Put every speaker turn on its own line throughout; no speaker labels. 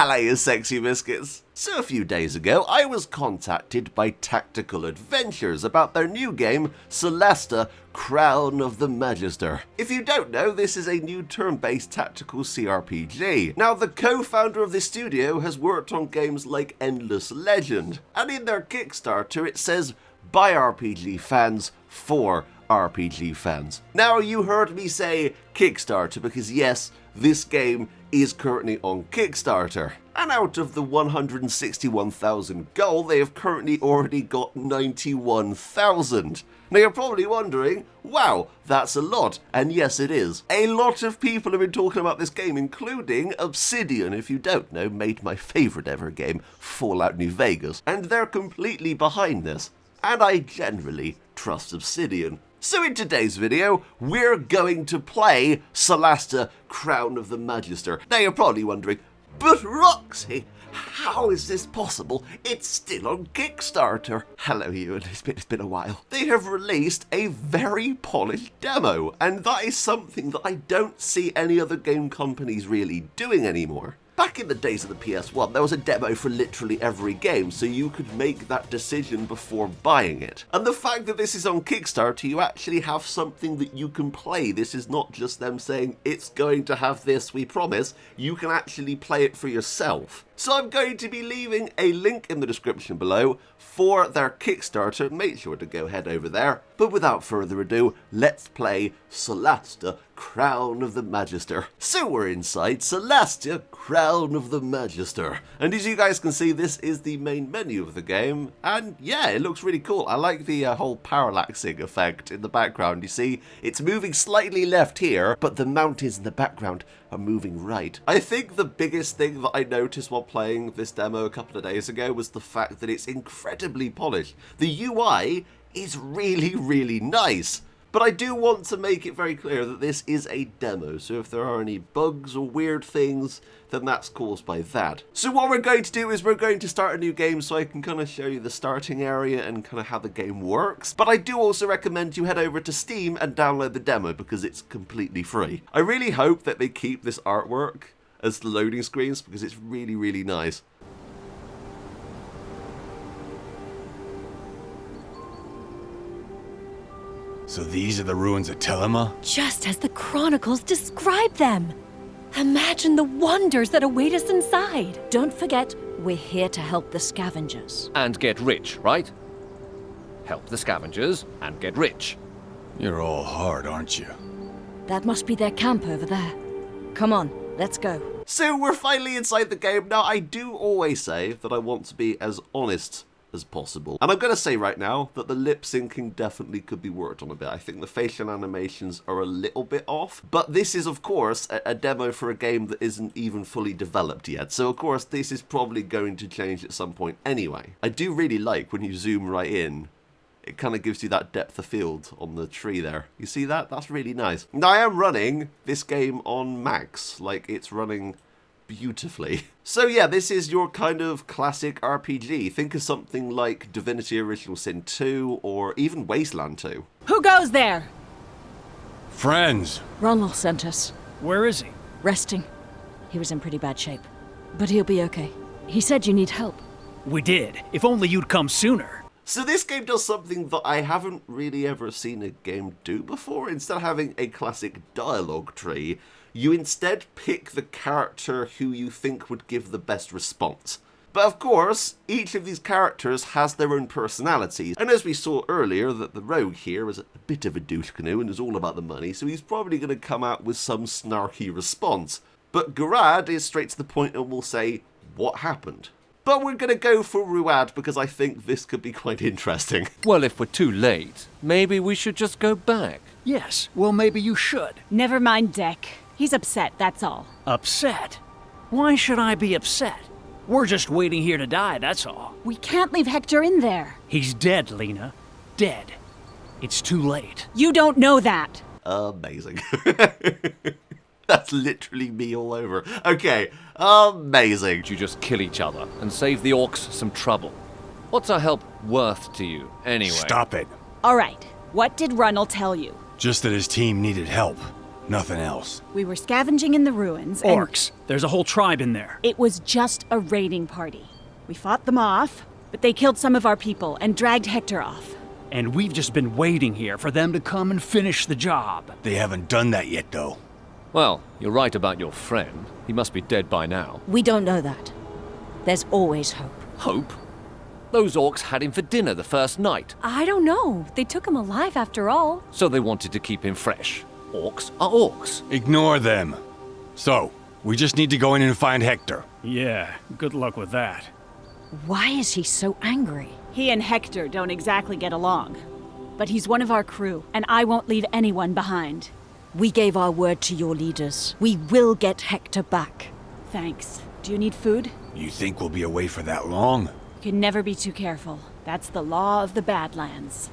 Hello, you sexy biscuits. So a few days ago, I was contacted by Tactical Adventures about their new game, Solasta, Crown of the Magister. If you don't know, this is a new turn-based tactical CRPG. Now, the co-founder of this studio has worked on games like Endless Legend, and in their Kickstarter it says, by RPG fans, for RPG fans. Now, you heard me say Kickstarter because yes, this game is currently on Kickstarter. And out of the 161,000 goal, they have currently already got 91,000. Now you're probably wondering, wow, that's a lot. And yes, it is. A lot of people have been talking about this game, including Obsidian, if you don't know, made my favourite ever game, Fallout New Vegas. And they're completely behind this. And I generally trust Obsidian. So in today's video, we're going to play Solasta, Crown of the Magister. Now you're probably wondering, but Roxy, how is this possible? It's still on Kickstarter. Hello Ewan, it's been a while. They have released a very polished demo, and that is something that I don't see any other game companies really doing anymore. Back in the days of the PS1, there was a demo for literally every game, so you could make that decision before buying it. And the fact that this is on Kickstarter, you actually have something that you can play. This is not just them saying, it's going to have this, we promise. You can actually play it for yourself. So I'm going to be leaving a link in the description below for their Kickstarter. Make sure to go head over there. But without further ado, let's play Solasta, Crown of the Magister. So we're inside Solasta, Crown of the Magister. And as you guys can see, this is the main menu of the game. And yeah, it looks really cool. I like the whole parallaxing effect in the background. You see, it's moving slightly left here, but the mountains in the background are moving right. I think the biggest thing that I noticed while playing this demo a couple of days ago was the fact that it's incredibly polished. The UI is really, really nice. But I do want to make it very clear that this is a demo, so if there are any bugs or weird things, then that's caused by that. So what we're going to do is we're going to start a new game so I can kind of show you the starting area and kind of how the game works. But I do also recommend you head over to Steam and download the demo because it's completely free. I really hope that they keep this artwork as the loading screens because it's really, really nice.
So these are the ruins of Telema?
Just as the chronicles describe them. Imagine the wonders that await us inside. Don't forget, we're here to help the scavengers.
And get rich, right? Help the scavengers and get rich.
You're all hard, aren't you?
That must be their camp over there. Come on, let's go.
So we're finally inside the game. Now, I do always say that I want to be as honest as possible. And I'm going to say right now that the lip syncing definitely could be worked on a bit. I think the facial animations are a little bit off, but this is of course a demo for a game that isn't even fully developed yet. So of course this is probably going to change at some point anyway. I do really like when you zoom right in, it kind of gives you that depth of field on the tree there. You see that? That's really nice. Now I am running this game on max, like it's running beautifully. So yeah, this is your kind of classic RPG. Think of something like Divinity Original Sin 2 or even Wasteland 2.
Who goes there?
Friends!
Ronald sent us.
Where is he?
Resting. He was in pretty bad shape. But he'll be okay. He said you need help.
We did. If only you'd come sooner.
So this game does something that I haven't really ever seen a game do before. Instead of having a classic dialogue tree, you instead pick the character who you think would give the best response. But of course, each of these characters has their own personalities. And as we saw earlier, that the rogue here is a bit of a douche canoe and is all about the money, so he's probably going to come out with some snarky response. But Garad is straight to the point and will say, what happened? But we're going to go for Ruad because I think this could be quite interesting.
Well, if we're too late, maybe we should just go back.
Yes, well maybe you should.
Never mind Deck. He's upset, that's all.
Upset? Why should I be upset? We're just waiting here to die, that's all.
We can't leave Hector in there.
He's dead, Lena. Dead. It's too late.
You don't know that.
Amazing. That's literally me all over. Okay, amazing.
You just kill each other and save the orcs some trouble. What's our help worth to you, anyway?
Stop it.
All right, what did Runnell tell you?
Just that his team needed help. Nothing else.
We were scavenging in the ruins, and
Orcs. There's a whole tribe in there.
it was just a raiding party. We fought them off, but they killed some of our people and dragged Hector off.
And we've just been waiting here for them to come and finish the job.
They haven't done that yet, though.
Well, you're right about your friend. He must be dead by now.
We don't know that. There's always hope.
Hope? Those orcs had him for dinner the first night,
I don't know. They took him alive after all.
so they wanted to keep him fresh. Orcs are orcs.
Ignore them. So, we just need to go in and find Hector.
Yeah, good luck with that.
Why is he so angry?
He and Hector don't exactly get along. But he's one of our crew, and I won't leave anyone behind.
We gave our word to your leaders. We will get Hector back.
Thanks. Do you need food?
You think we'll be away for that long?
You can never be too careful. That's the law of the Badlands.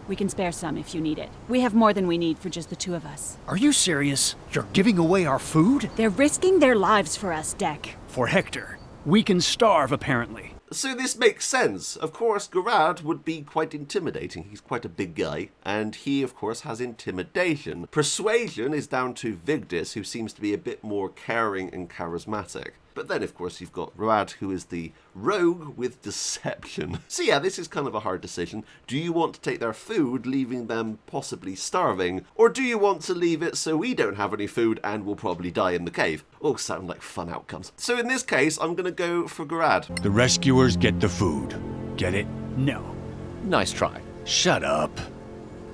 We can spare some if you need it. We have more than we need for just the two of us.
Are you serious? You're giving away our food?
They're risking their lives for us, Deck.
For Hector. We can starve, apparently.
So this makes sense. Of course, Garad would be quite intimidating. He's quite a big guy, and he, of course, has intimidation. Persuasion is down to Vigdis, who seems to be a bit more caring and charismatic. But then, of course, you've got Garad, who is the rogue with deception. So yeah, this is kind of a hard decision. Do you want to take their food, leaving them possibly starving? Or do you want to leave it so we don't have any food and will probably die in the cave? All sound like fun outcomes. So in this case, I'm going to go for Garad.
The rescuers get the food. Get it?
No.
Nice try.
Shut up.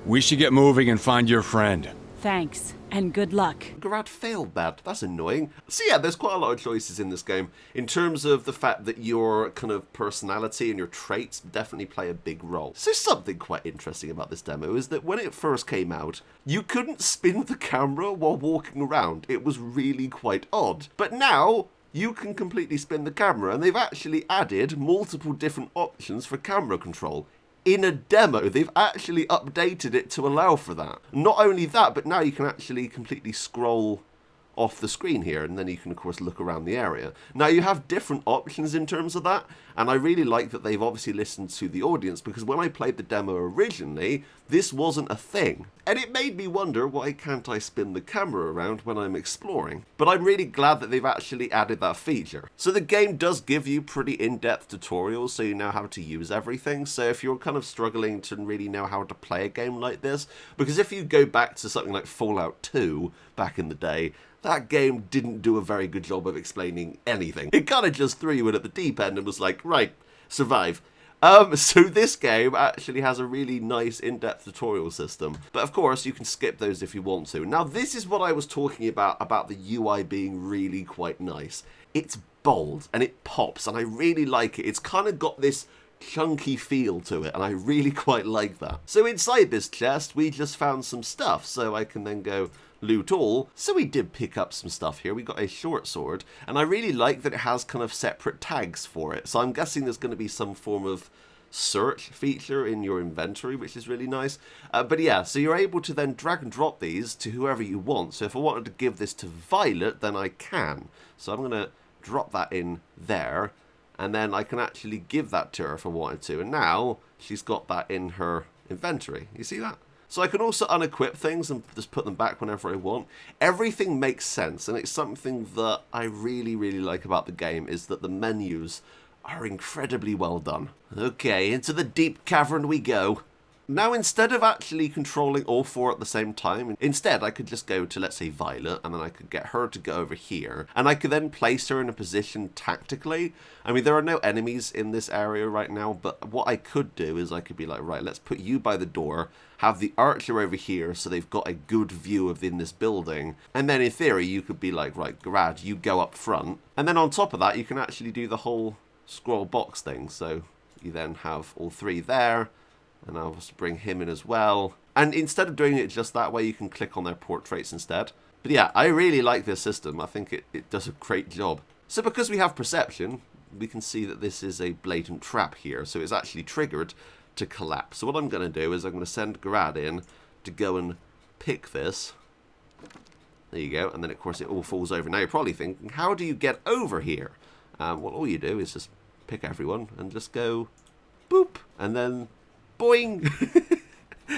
We should get moving and find your friend.
Thanks, and good luck.
Garad failed that. That's annoying. So yeah, there's quite a lot of choices in this game in terms of the fact that your kind of personality and your traits definitely play a big role. So something quite interesting about this demo is that when it first came out, you couldn't spin the camera while walking around. It was really quite odd. But now, you can completely spin the camera, and they've actually added multiple different options for camera control. In a demo, they've actually updated it to allow for that. Not only that, but now you can actually completely scroll off the screen here, and then you can of course look around the area. Now you have different options in terms of that, and I really like that they've obviously listened to the audience, because when I played the demo originally, this wasn't a thing. And it made me wonder, why can't I spin the camera around when I'm exploring? But I'm really glad that they've actually added that feature. So the game does give you pretty in-depth tutorials, so you know how to use everything. So if you're kind of struggling to really know how to play a game like this, because if you go back to something like Fallout 2 back in the day, that game didn't do a very good job of explaining anything. It kind of just threw you in at the deep end and was like, right, survive. So this game actually has a really nice in-depth tutorial system. But of course, you can skip those if you want to. Now, this is what I was talking about the UI being really quite nice. It's bold and it pops, and I really like it. It's kind of got this chunky feel to it, and I really quite like that. So inside this chest, we just found some stuff, so I can then go loot all. So we did pick up some stuff here. We got a short sword, and I really like that it has kind of separate tags for it. So I'm guessing there's going to be some form of search feature in your inventory, which is really nice. But yeah, so you're able to then drag and drop these to whoever you want. So if I wanted to give this to Violet, then I can. So I'm going to drop that in there, and then I can actually give that to her if I wanted to. And now she's got that in her inventory. You see that? So I can also unequip things and just put them back whenever I want. Everything makes sense, and it's something that I really, really like about the game, is that the menus are incredibly well done. Okay, into the deep cavern we go. Now, instead of actually controlling all four at the same time, instead I could just go to, let's say, Violet, and then I could get her to go over here, and I could then place her in a position tactically. I mean, there are no enemies in this area right now, but what I could do is I could be like, right, let's put you by the door, have the archer over here so they've got a good view of in this building, and then in theory you could be like, right, Garad, you go up front, and then on top of that you can actually do the whole scroll box thing. So you then have all three there, and I'll just bring him in as well. And instead of doing it just that way, you can click on their portraits instead. But yeah, I really like this system. I think it does a great job. So because we have perception, we can see that this is a blatant trap here. So it's actually triggered to collapse. So what I'm going to do is I'm going to send Garad in to go and pick this. There you go. And then, of course, it all falls over. Now, you're probably thinking, how do you get over here? Well, all you do is just pick everyone and just go boop. And then boing!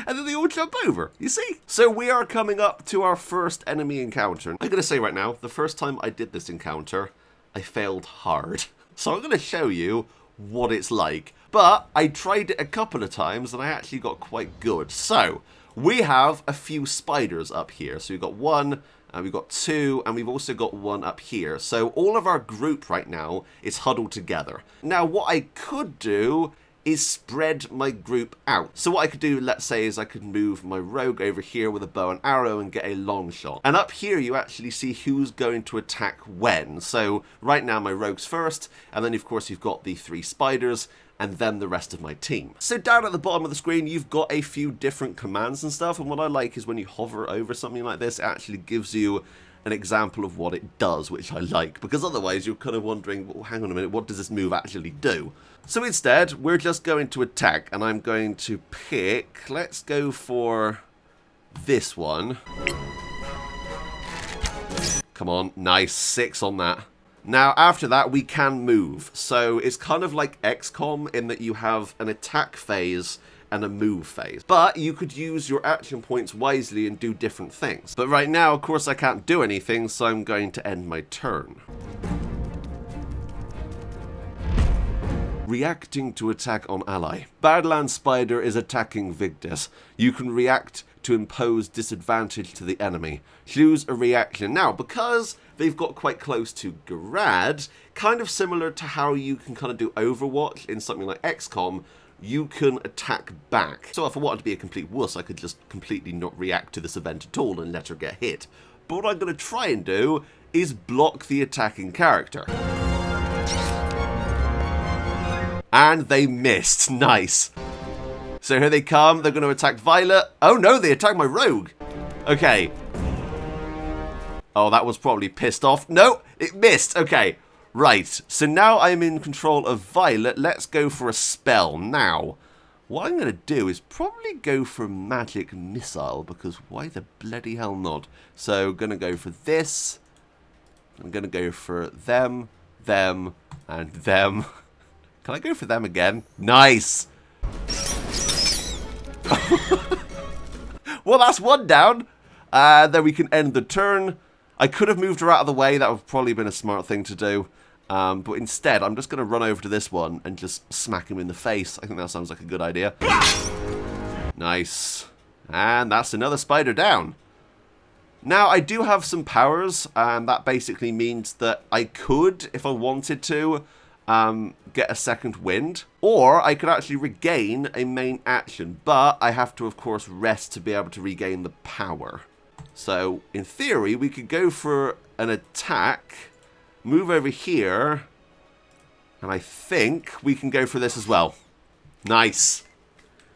and then they all jump over, you see? So we are coming up to our first enemy encounter. I'm going to say right now, the first time I did this encounter, I failed hard. So I'm going to show you what it's like. But I tried it a couple of times and I actually got quite good. So we have a few spiders up here. So we've got one, and we've got two, and we've also got one up here. So all of our group right now is huddled together. Now what I could do is spread my group out. So what I could do, let's say, is I could move my rogue over here with a bow and arrow and get a long shot. And up here you actually see who's going to attack when. So right now my rogue's first, and then of course you've got the 3 spiders, and then the rest of my team. So down at the bottom of the screen you've got a few different commands and stuff, and what I like is when you hover over something like this, it actually gives you an example of what it does, which I like, because otherwise you're kind of wondering, well, hang on a minute, what does this move actually do? So instead, we're just going to attack, and I'm going to pick, let's go for this one. Come on, nice, 6 on that. Now, after that, we can move. So it's kind of like XCOM in that you have an attack phase and a move phase. But you could use your action points wisely and do different things. But right now, of course, I can't do anything, so I'm going to end my turn. Reacting to attack on ally. Badland Spider is attacking Vigdis. You can react to impose disadvantage to the enemy. Choose a reaction. Now, because they've got quite close to Garad, kind of similar to how you can kind of do Overwatch in something like XCOM, you can attack back. So if I wanted to be a complete wuss, I could just completely not react to this event at all and let her get hit. But what I'm going to try and do is block the attacking character. And they missed. Nice. So here they come. They're going to attack Violet. Oh no, they attacked my rogue. Okay. Oh, that was probably pissed off. No, it missed. Okay. Right. So now I'm in control of Violet. Let's go for a spell. Now, what I'm going to do is probably go for Magic Missile, because why the bloody hell not? So going to go for this. I'm going to go for them, and them. Can I go for them again? Nice. Well, that's one down. Then we can end the turn. I could have moved her out of the way. That would have probably been a smart thing to do. But instead, I'm just going to run over to this one and just smack him in the face. I think that sounds like a good idea. Nice. And that's another spider down. Now, I do have some powers, and that basically means that I could, if I wanted to, get a second wind, or I could actually regain a main action, but I have to, of course, rest to be able to regain the power. So, in theory, we could go for an attack, move over here, and I think we can go for this as well. Nice.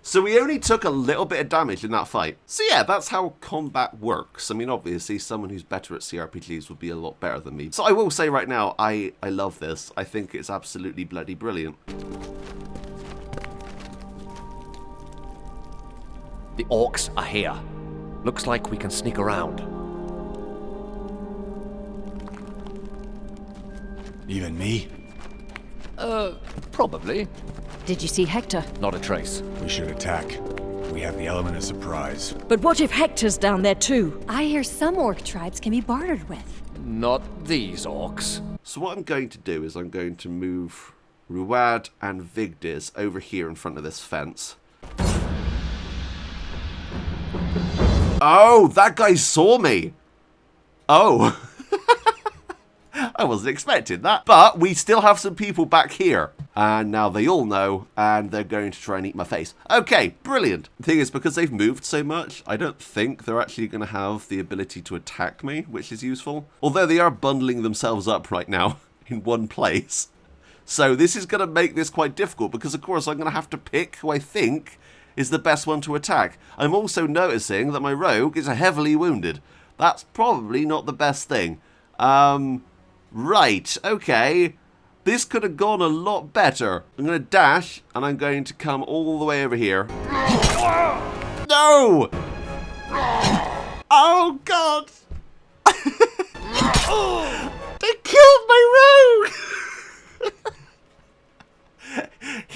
So we only took a little bit of damage in that fight. So yeah, that's how combat works. I mean, obviously, someone who's better at CRPGs would be a lot better than me. So I will say right now, I love this. I think it's absolutely bloody brilliant.
The orcs are here. Looks like we can sneak around.
Even me?
Probably.
Did you see Hector?
Not a trace.
We should attack. We have the element of surprise.
But what if Hector's down there too? I hear some orc tribes can be bartered with.
Not these orcs.
So what I'm going to do is I'm going to move Ruad and Vigdis over here in front of this fence. Oh, that guy saw me. Oh. I wasn't expecting that. But we still have some people back here. And now they all know, and they're going to try and eat my face. Okay, brilliant. The thing is, because they've moved so much, I don't think they're actually going to have the ability to attack me, which is useful. Although they are bundling themselves up right now in one place. So this is going to make this quite difficult, because of course I'm going to have to pick who I think is the best one to attack. I'm also noticing that my rogue is heavily wounded. That's probably not the best thing. Right, okay. This could have gone a lot better. I'm going to dash, and I'm going to come all the way over here. No! Oh, God! They killed my rogue!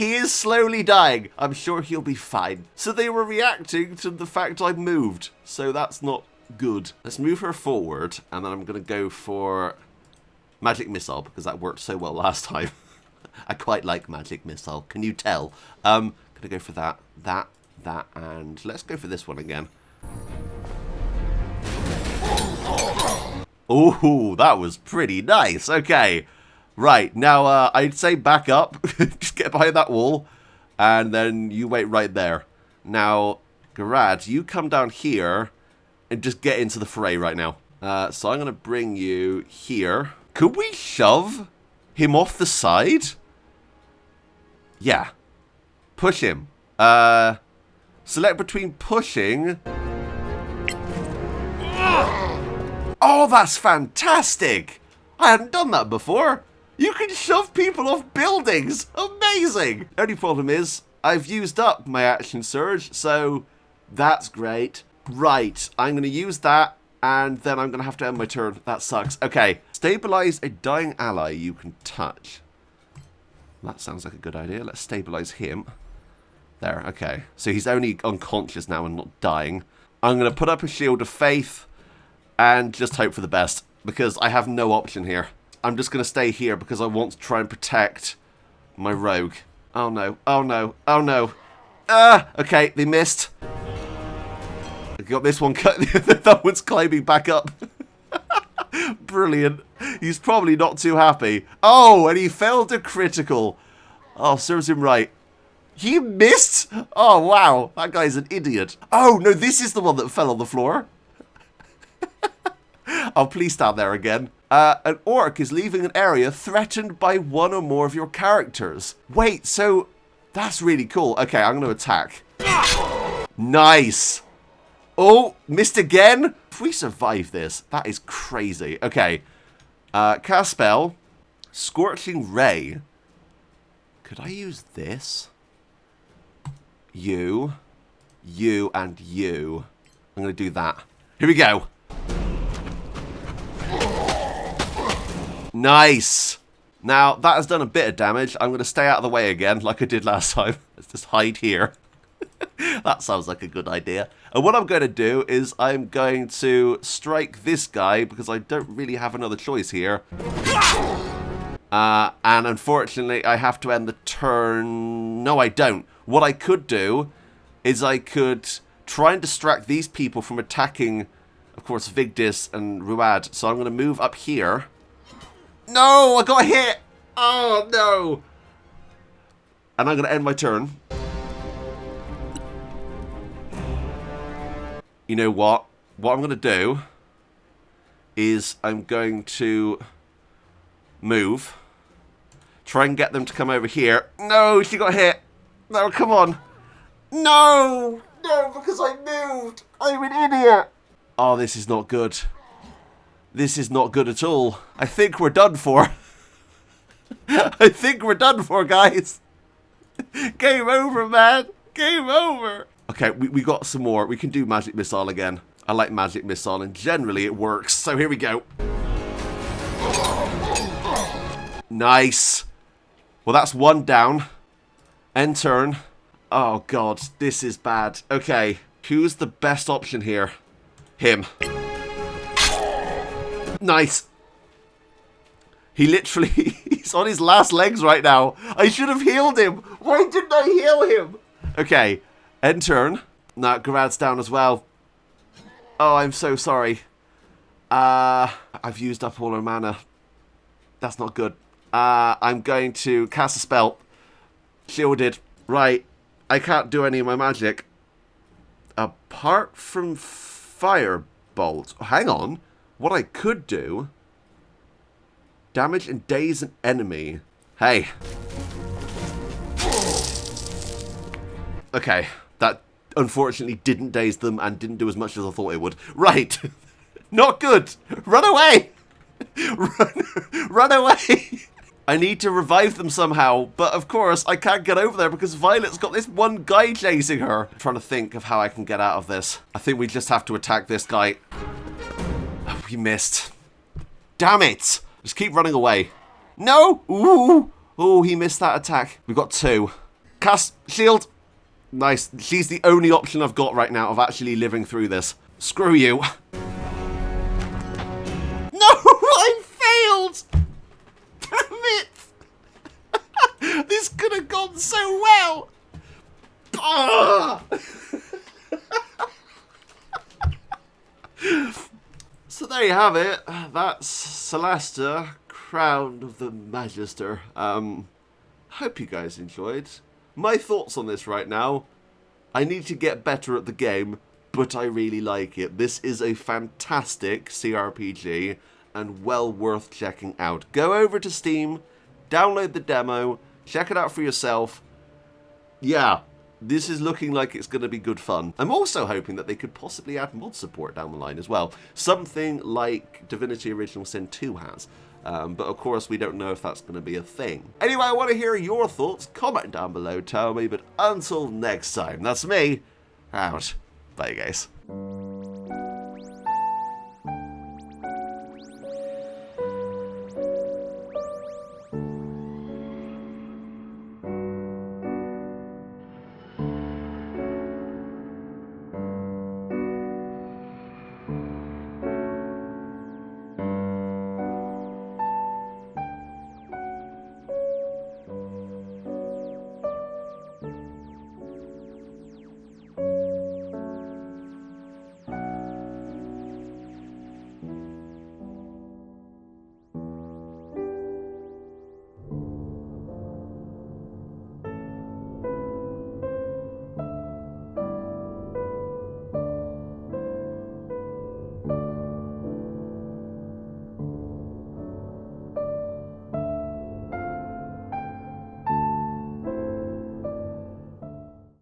He is slowly dying. I'm sure he'll be fine. So they were reacting to the fact I moved. So that's not good. Let's move her forward. And then I'm going to go for Magic Missile, because that worked so well last time. I quite like Magic Missile. Can you tell? Going to go for that, and let's go for this one again. Oh, that was pretty nice. Okay. Right, now I'd say back up, just get behind that wall, and then you wait right there. Now, Garad, you come down here and just get into the fray right now. So I'm going to bring you here. Could we shove him off the side? Yeah. Push him. Select between pushing. Oh, that's fantastic! I hadn't done that before. You can shove people off buildings! Amazing! Only problem is, I've used up my action surge, so that's great. Right, I'm going to use that, and then I'm going to have to end my turn. That sucks. Okay, stabilize a dying ally you can touch. That sounds like a good idea. Let's stabilize him. There, okay. So he's only unconscious now and not dying. I'm going to put up a shield of faith and just hope for the best, because I have no option here. I'm just going to stay here because I want to try and protect my rogue. Oh no, oh no, oh no. Okay, they missed. I got this one cut. That one's climbing back up. Brilliant. He's probably not too happy. Oh, and he failed a critical. Oh, serves him right. He missed? Oh, wow. That guy's an idiot. Oh, no, this is the one that fell on the floor. Oh, please stand there again. An orc is leaving an area threatened by one or more of your characters. Wait, so that's really cool. Okay, I'm going to attack. Nice. Oh, missed again? If we survive this, that is crazy. Okay. Cast spell. Scorching Ray. Could I use this? You, and you. I'm going to do that. Here we go. Nice. Now, that has done a bit of damage. I'm going to stay out of the way again, like I did last time. Let's just hide here. That sounds like a good idea. And what I'm going to do is I'm going to strike this guy, because I don't really have another choice here. And unfortunately, I have to end the turn. No, I don't. What I could do is I could try and distract these people from attacking, of course, Vigdis and Ruad. So I'm going to move up here. No, I got hit. Oh, no. And I'm going to end my turn. You know what? What I'm going to do is I'm going to move. Try and get them to come over here. No, she got hit. No, come on. No! No, because I moved. I'm an idiot. Oh, this is not good. This is not good at all. I think we're done for. I think we're done for, guys. Game over, man. Game over. Okay, we got some more. We can do Magic Missile again. I like Magic Missile, and generally it works. So here we go. Nice. Well, that's one down. End turn. Oh, God. This is bad. Okay. Who's the best option here? Him. Nice. He literally... he's on his last legs right now. I should have healed him. Why didn't I heal him? Okay. End turn. Nah, Garad's down as well. Oh, I'm so sorry. I've used up all her mana. That's not good. I'm going to cast a spell. Shielded. Right. I can't do any of my magic. Apart from Firebolt. Hang on. What I could do... damage and daze an enemy. Hey. Okay. That unfortunately didn't daze them and didn't do as much as I thought it would. Right. Not good. Run away. Run away. I need to revive them somehow, but of course I can't get over there because Violet's got this one guy chasing her. I'm trying to think of how I can get out of this. I think we just have to attack this guy. Oh, we missed. Damn it! Just keep running away. No! Ooh! Oh, he missed that attack. We've got two. Cast shield. Nice. She's the only option I've got right now of actually living through this. Screw you. No, I failed. Damn it. This could have gone so well. Ah! So there you have it. That's Solasta, Crown of the Magister. Hope you guys enjoyed. My thoughts on this right now. I need to get better at the game, but I really like it. This is a fantastic CRPG and well worth checking out. Go over to Steam, download the demo, check it out for yourself. Yeah, this is looking like it's going to be good fun. I'm also hoping that they could possibly add mod support down the line as well. Something like Divinity Original Sin 2 has. But of course, we don't know if that's going to be a thing. Anyway, I want to hear your thoughts. Comment down below, tell me. But until next time, that's me, out. Bye, guys.